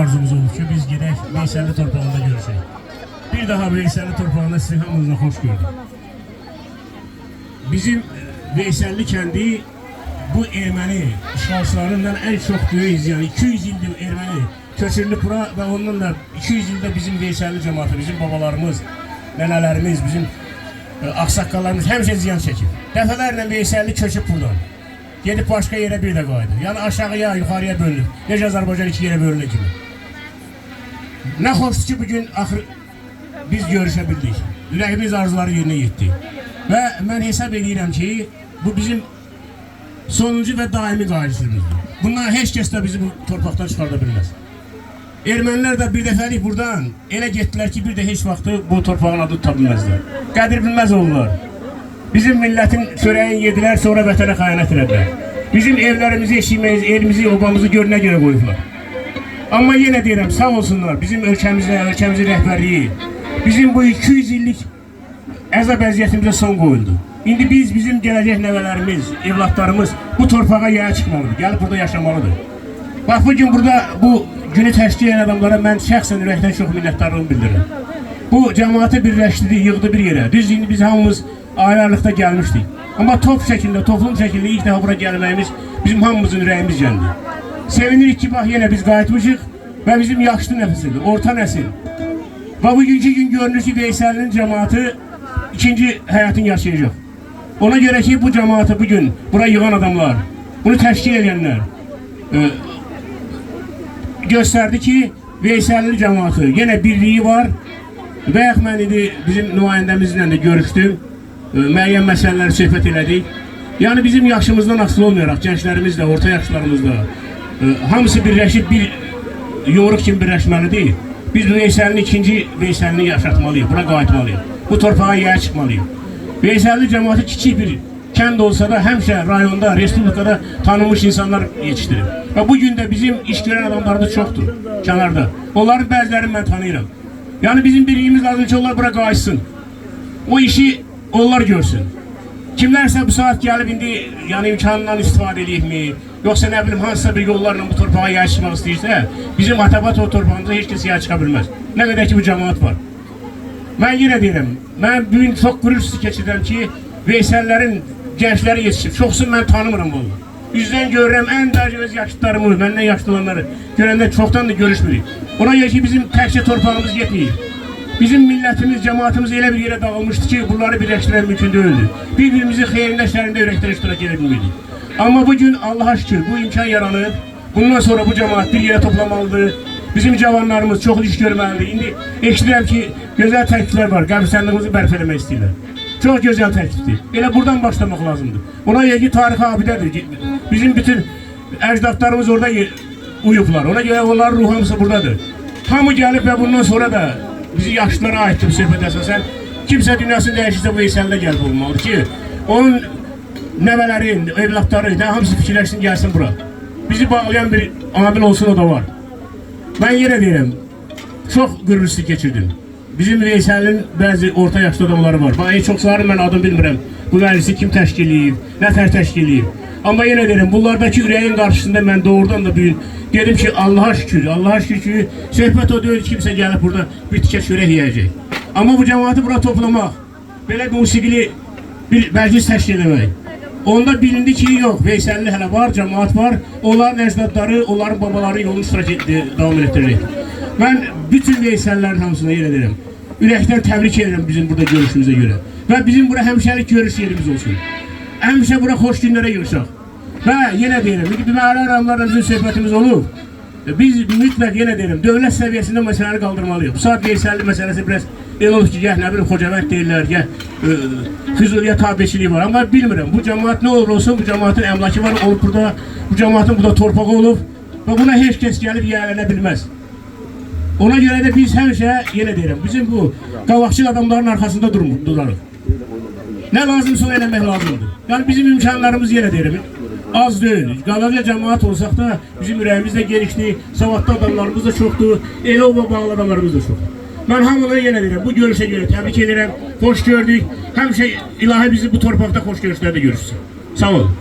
arzumuz olub ki, biz gedək Veysəlli torpağında görüşək. Bir daha Veysəlli torpağında sizi hamınızla xoş gördük. Bizim Veysəlli kəndi bu erməni işğalçılarından ən çox böyük, yəni 200 ildir erməni köçürülüb bura və ondan da 200 ildə bizim Veysəlli cəmaatı, bizim babalarımız, nənələrimiz, bizim ağsaqqallarımız həmişə ziyan çəkib. Dəfələrlə Veysəlli köçüb buradan. Gedib başqa yerə bir də qayıdır. Yəni aşağıya, yuxarıya bölünür. Necə Azərbaycan iki yerə bölünür kimi. Nə xoşdur ki, bugün axır biz görüşə bildik. Ürəyimiz arzuları yerinə yetdi. Və mən hesab edirəm ki, bu bizim sonuncu və daimi qayğımızdır. Bundan heç kəs də bizi bu torpaqdan çıxarda bilməz. Ermənilər də bir dəfəlik buradan elə getdilər ki, bir də heç vaxtı bu torpağın adı tuta bilməzlər. Qədir bilməz olurlar. Bizim millətin çörəyin yedilər, sonra vətənə xəyanət elədilər. Bizim evlərimizi, eşiyimizi, elimizi, obamızı görünə görə qoyublar. Amma yenə deyirəm, sağ olsunlar, bizim ölkəmizin rəhbərliyi, bizim bu 200 illik əzab əziyyətimizə son qoyuldu. İndi bizim gələcək nəvələrimiz, evlatlarımız bu torpağa yaya çıxmalıdır, gəlib burada yaşamalıdır. Bax, bugün burada bu günü təşkil edən adamlara mən şəxsən ürəkdən çox minnətdarlığımı bildirirəm. Bu cəmaatı birləşdirdi, yığdı bir yerə. Düz indi biz hamımız aylarlıqda gəlmişdik. Amma top şəkildə, toplum şəkildə ilk dəfə bura gəlməyimiz bizim hamımızın ürəyimiz gəldi. Sevinirik ki, bax, yenə biz qayıtmışıq və bizim yaşlı nəsildir, orta nəsil. Və bugünkü gün görünür ki, Veysəllinin cəmaatı ikinci həyatını yaşayacaq. Ona görə ki, bu cəmaatı bugün bura yığan adamlar, bunu təşkil edənlər göstərdi ki, Veysəlli cəmaatı yenə birliyi var və yaxud mən bizim nümayəndəmizlə də görüşdüm, müəyyən məsələləri söhbət elədik. Yəni bizim yaşımızdan asılı olmayaraq, gənclərimiz də, orta yaşlarımız da hamısı birləşib bir yumruq kimi birləşməlidir. Biz bu Veysəllinin ikinci Veysəllini yaşatmalıyıq, bura qayıtmalıyıq. Bu torpağa yaya çıxmalıyıq. Veysəlli cəmaatı kiçik bir kənd olsa da həmişə rayonda, respublikada tanınmış insanlar yetişdirir. Və bugün də bizim iş görən adamlarımız çoxdur, kənarda. Onların bəzilərini mən tanıyıram. Yəni bizim birliyimiz lazım ki, onlar bura qayıtsın. O işi onlar görsün. Kimlərsə bu saat gəlib indi yəni imkanından istifadə edəyik mi? Yoxsa nə bilim hansısa bir yollarla bu torpağa yaya çıxmaq istəyirsə, bizim Atabat o torpağında heç kəs yaya çıxa bilməz. Nə qədər ki bu cəmaat var. Mən yenə deyirəm, mən bugün çox qürur keçirəm ki, Veysəllərin gəncləri yetişib. Çoxsun mən tanımıram bunu. Üzdən görürəm ən dərəcəvəz yaşlılarımı, məndən yaşlı olanları görəndə çoxdan da görüşmürük. Ona görə ki, bizim təkcə torpağımız yetməyir. Bizim millətimiz, cəmaatımız elə bir yerə dağılmışdı ki, bunları birləşdirən mümkün deyildi. Bir-birimizin xeyrində, şərində ürəkdən iştirak edə bilmirdik. Amma bugün Allaha şükür bu imkan yaranıb. Bundan sonra bu cəmaat bir yerə toplamalıdır. Bizim cavanlarımız çox iş görməlidir. İndi eşidirəm ki, gözəl təkliflər var, qəbirstanlığımızı bərpa eləmək istəyirlər. Çox gözəl təklifdir. Elə buradan başlamaq lazımdır. Ona görə ki, tarixi abidədir. Bizim bütün əcdadlarımız orada uyublar. Ona görə onların ruhu hamısı buradadır. Hamı gəlib və bundan sonra da bizi yaşlılara aiddir söhbət əsasən. Kimsə dünyasını dəyişirsə bu Veysəllidə gəlib olmalıdır ki, onun nəvələrin, evlatları, hamısı fikirləşsin, gəlsin bura. Bizi bağlayan bir amil olsun, o da var. Mən yenə deyirəm, çox qürurlu keçirdim. Bizim Veysəllinin bəzi orta yaşlı adamları var. Bax, çoxları mən adım bilmirəm. Bu məclisi kim təşkil edib, nə tər təşkil edib. Amma yenə deyirəm, bunlardakı ürəyin qarşısında mən doğrudan da bugün dedim ki, Allaha şükür, Allaha şükür ki, söhbət o deyil, kimsə gəlib burada bir tikə çörək yiyəcək. Amma bu cəmaatı bura toplamaq, belə musiqili bir məclis təşkil etmək. Onda bilindi ki, yox, Veysəlli hələ var, cəmaat var, onların əcdadları, onların babaları yolunu davam etdirecək. Mən bütün Veysəllilərin hamısına yenə deyirəm, ürəkdən təbrik edirəm bizim burada görüşümüzə görə. Və bizim bura həmişəlik görüş yerimiz olsun. Həmişə bura xoş günlərə yığışaq. Və yenə deyirəm, deməli aramlarla bizim söhbətimiz olub. Biz mütləq yenə deyirəm, dövlət səviyyəsində məsələni qaldırmalıyıq. Bu saat Veysəlli məsələsi biraz elə olur ki, nə bilim Xocavənd deyirlər, Füzuliyə tabeçiliyi var. Amma bilmirəm, bu cəmaat nə olur olsun, bu cəmaatın əmlakı var, olub burada, bu cəmaatın burada torpağı olub və buna heç kəs gəlib yiyələnə bilməz. Ona görə də biz həmişə, yenə deyirəm, bizim bu qavaqçıl adamların arxasında durarıq. Nə lazımsa o eləmək lazımdır. Yəni bizim imkanlarımız yenə deyirəm, az deyil. Qalacaq cəmaat olsaq da bizim ürəyimiz də genişdir, savadlı adamlarımız da çoxdur, elə o bağlı adamlarımız da çoxdur. Mən hamını yenə deyirəm, bu görüşə görə təbrik edirəm, xoş gördük. Həmişə ilahi bizi bu torpaqda xoş görüşlərdə görüşsün. Sağ olun.